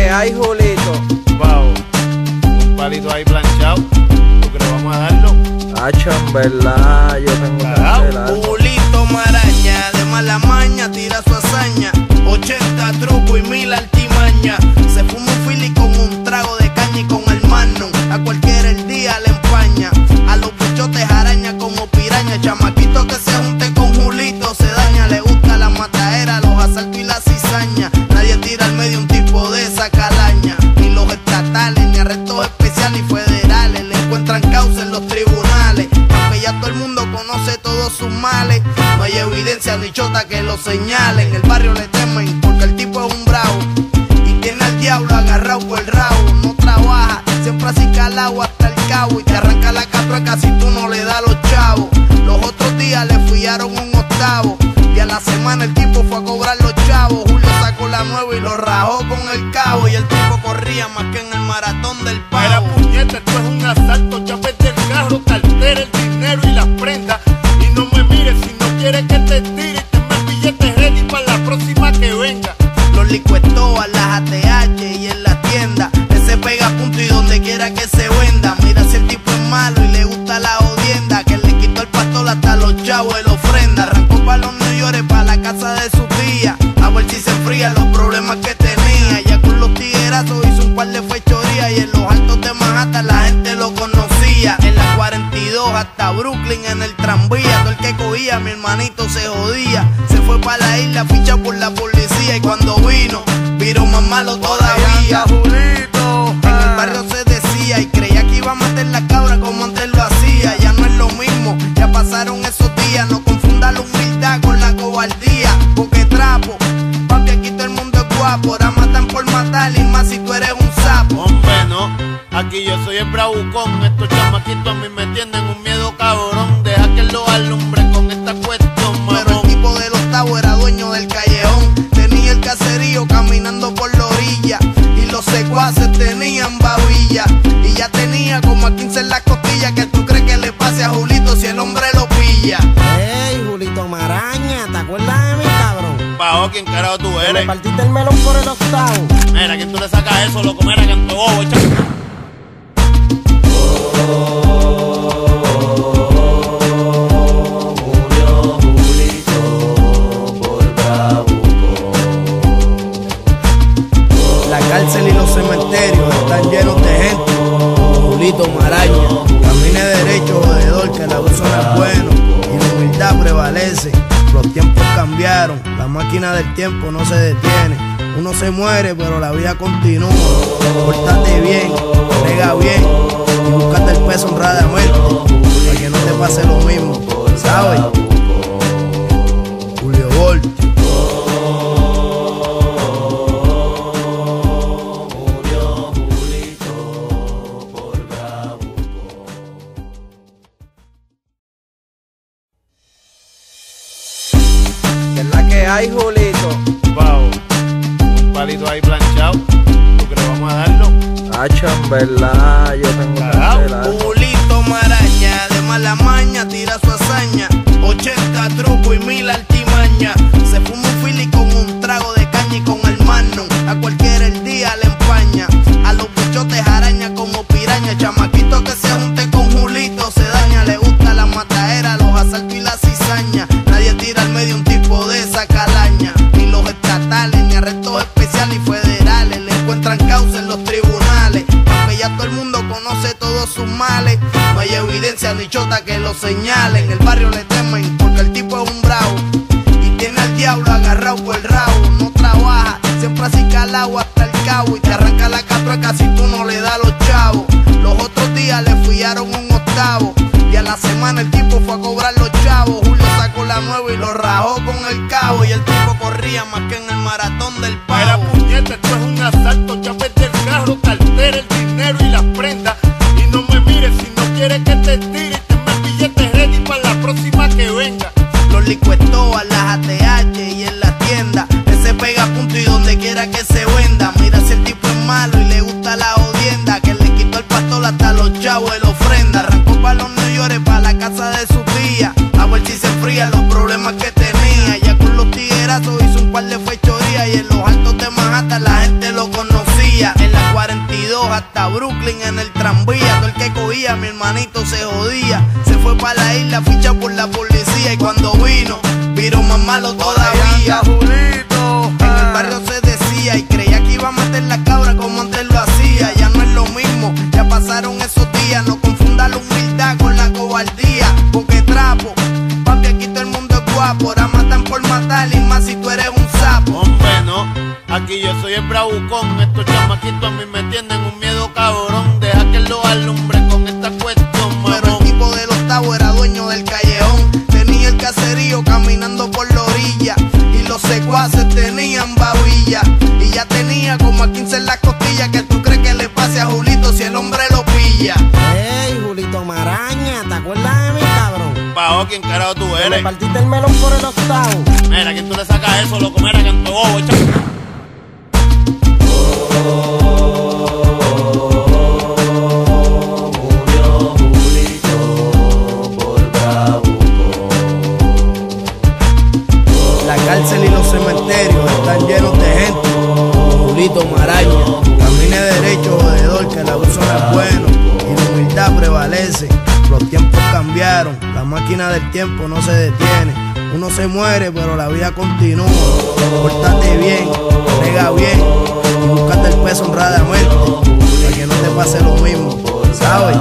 que hay, Julito? Wow, un palito ahí planchado. ¿Tú crees que vamos a darlo? Hacho, en verdad, yo tengo que hacer algo. Julito Maraña, de mala maña, tira su hazaña. 80 trucos y 1000 artimaña. Se fuma un fili con un trago de caña y con el magnum. A cualquiera el día le empaña. A los bichotes araña como piraña. Chamaquito que se junte con Julito se daña. Le gusta la matadera, los asaltos y la cizaña. Nadie tira al medio un tipo de esa calaña. Ni los estatales, ni arrestos especiales y federales le encuentran causa en los tribunales. Aunque ya todo el mundo conoce todos sus males, no hay evidencia ni chota que lo señale. En el barrio le temen porque el tipo es un bravo y tiene al diablo agarrado por el rabo. No trabaja, siempre así calado hasta el cabo, y te arranca la catrueca si tú no le das los chavos. Los otros días le fiaron un octavo y a la semana el tipo fue a cobrar los chavos. Julio sacó la nueva y lo rajó con el cabo, y el tipo corría más que en el maratón del pavo. Era puñeta, esto es un asalto. Ya perdí el carro, cartera, el dinero y las prendas. Y no me mires si no quieres que te tire. Tenme el billete ready para la próxima que venga. Los licuetos a las ATH y en la tienda. Ese pega a punto y donde quiera que se venda. Mira si el tipo es malo y le gusta la jodienda, que le quitó el pastor hasta los chavos de la ofrenda. Arrancó para los New York, para la casa de su tía, a ver si se enfrían los problemas que tenía. Ya con los tiguerazos hizo un par de fechorías, y en los altos de Manhattan la gente lo conocía. En la 42 hasta Brooklyn en el tranvía, todo el que cogía mi hermanito se jodía. Se fue para la isla fichado por la policía, y cuando vino, viró más malo todavía. Julito, En el barrio se decía y creía que iba a meter la cabra como antes lo hacía. Ya no es lo mismo, ya pasaron esos días. No confunda la humildad con la cobardía, porque trapo, papi, aquí todo el mundo es guapo. Ahora matan por matar y más si tú eres un sapo. Hombre, no, aquí yo soy el bravucón. Estos chamaquitos a mí me tienen un miedo cabrón. Deja que lo alumbre con esta cuestión, Pero el mamón. tipo del octavo era dueño del callejón. Tenía el caserío caminando por la orilla, y los secuaces tenían babilla. Y ya tenía como a 15 en las costillas. ¿Qué tú crees que le pase a Julito si el hombre lo pilla? Ey, Julito Maraña, ¿te acuerdas de mí, cabrón? Bajo, ¿quién carajo tú Me eres? partiste el melón por el octavo. Mira, ¿quién tú le sacas eso, loco? Mira, canto bobo, echa. La cárcel y los cementerios están llenos de gente. Julito Maraña, camine derecho, jodedor, que el abuso no es bueno y la humildad prevalece. Los tiempos cambiaron, la máquina del tiempo no se detiene. Uno se muere, pero la vida continúa. Pórtate bien, brega bien y búscate el peso honradamente, para que no te pase lo mismo, ¿sabes? Julio Volti. ¿Qué es la que hay, Julito? Wow, un palito ahí planchado. ¿Tú crees que vamos a darlo? Hacho, en verdad, yo tengo que hacer algo. Julito Maraña, de mala maña, tira su hazaña. 80 trucos y 1000 artimaña. Se fuma un fili con un trago de caña y con el magnum. A cualquiera el día le empaña. A los bichotes araña como piraña. Chamaquito que se junte con Julito se daña. Le gusta la matadera, los asaltos y la cizaña. Nadie tira al medio un tipo de esa calaña. Ni los estatales, ni arrestos especiales y federales le encuentran causa en los tribunales. Aunque ya todo el mundo conoce todos sus males, no hay evidencia ni chota que lo señale. En el barrio le temen porque el tipo es un bravo y tiene al diablo agarrado por el rabo. No trabaja, siempre así calado hasta el cabo, y te arranca la catrueca si tú no le das los chavos. Los otros días le fiaron un octavo y a la semana el tipo fue a cobrar los chavos. Julio sacó la nueva y lo rajó con el cabo, y el tipo corría más que en el maratón del Era pavo. puñeta, esto es un asalto. Ya perdí el carro, cartera, el dinero y las prendas. Y no me mires si no quieres que te tire. Tenme el billete ready para la próxima que venga. Los licuetos a las ATH y en la tienda. Ese pega a punto y donde quiera que se venda. Mira si el tipo es malo y le gusta la jodienda, que le quitó el pastor hasta los chavos de la ofrenda. Arrancó para los New York, para la casa de su tía, a ver si se enfrían los problemas que tenía. Ya con los tiguerazos hizo un par de fechorías, y en los altos de Manhattan la gente lo conocía. día. En la 42 hasta Brooklyn en el tranvía. Todo el que cogía, mi hermanito se jodía. Se fue para la isla, ficha por la policía. Y cuando vino más malo todavía. En el barrio se decía y creía que iba a meter la cabra como antes lo hacía. Ya no es lo mismo, ya pasaron esos días. No confunda la humildad con la cobardía. Porque trapo, papi, aquí todo el mundo es guapo. Ahora matan por matar y más si tú eres un sapo. Hombre, no, aquí yo soy el bravucón. Estos chamaquitos a mí me tienen un miedo cabrón. Deja que lo alumbre con esta cuestión, mamón. Pero el tipo del octavo era dueño del callejón. Tenía el caserío caminando por la orilla. Y los secuaces tenían babilla. Y ya tenía como a 15 en las costillas. ¿Qué tú crees que le pase a Julito si el hombre lo pilla? Ey, Julito Maraña, ¿te acuerdas de mí, cabrón? Pajo, ¿quién carajo tú Me eres? partiste el melón por el octavo. Mira, ¿quién tú le sacas eso, loco? Mira, canto bobo, La cárcel y los cementerios están llenos de gente. Julito Maraña, camine derecho, jodedor, que el abuso no es bueno y la humildad prevalece. Los tiempos cambiaron, la máquina del tiempo no se detiene. Uno se muere, pero la vida continúa. Pórtate bien, brega bien y búscate el peso honradamente, para que no te pase lo mismo, ¿sabes?